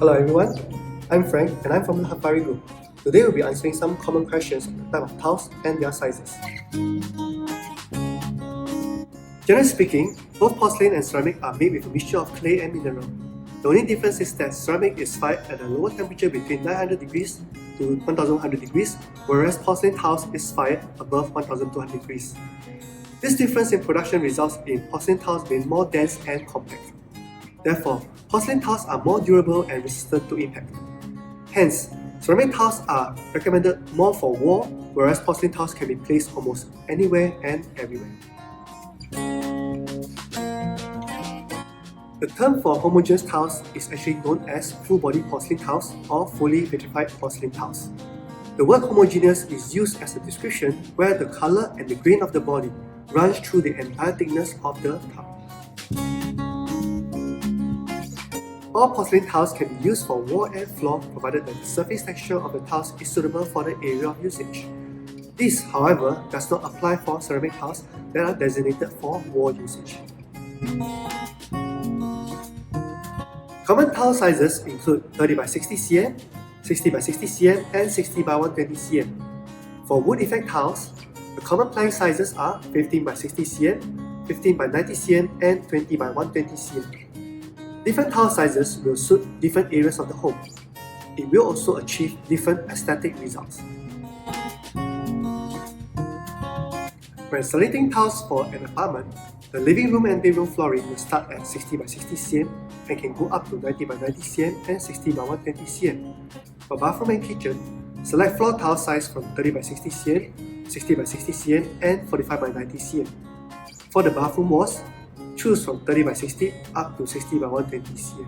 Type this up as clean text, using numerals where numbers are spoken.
Hello everyone, I'm Frank and I'm from the Hafary group. Today we'll be answering some common questions on the type of tiles and their sizes. Generally speaking, both porcelain and ceramic are made with a mixture of clay and mineral. The only difference is that ceramic is fired at a lower temperature between 900 degrees to 1100 degrees, whereas porcelain tiles is fired above 1200 degrees. This difference in production results in porcelain tiles being more dense and compact. Therefore, porcelain tiles are more durable and resistant to impact. Hence, ceramic tiles are recommended more for wall, whereas porcelain tiles can be placed almost anywhere and everywhere. The term for homogeneous tiles is actually known as full-body porcelain tiles or fully vitrified porcelain tiles. The word homogeneous is used as a description where the color and the grain of the body runs through the entire thickness of the tile. All porcelain tiles can be used for wall and floor provided that the surface texture of the tiles is suitable for the area of usage. This, however, does not apply for ceramic tiles that are designated for wall usage. Common tile sizes include 30 by 60 cm, 60 by 60 cm, and 60 by 120 cm. For wood effect tiles, the common plank sizes are 15 by 60 cm, 15 by 90 cm, and 20 by 120 cm. Different tile sizes will suit different areas of the home. It will also achieve different aesthetic results. When selecting tiles for an apartment, the living room and bedroom flooring will start at 60 by 60 cm and can go up to 90 by 90 cm and 60 by 120 cm. For bathroom and kitchen, select floor tile size from 30 by 60 cm, 60 by 60 cm, and 45 by 90 cm. For the bathroom walls, choose from 30 by 60 up to 60 by 120 cm.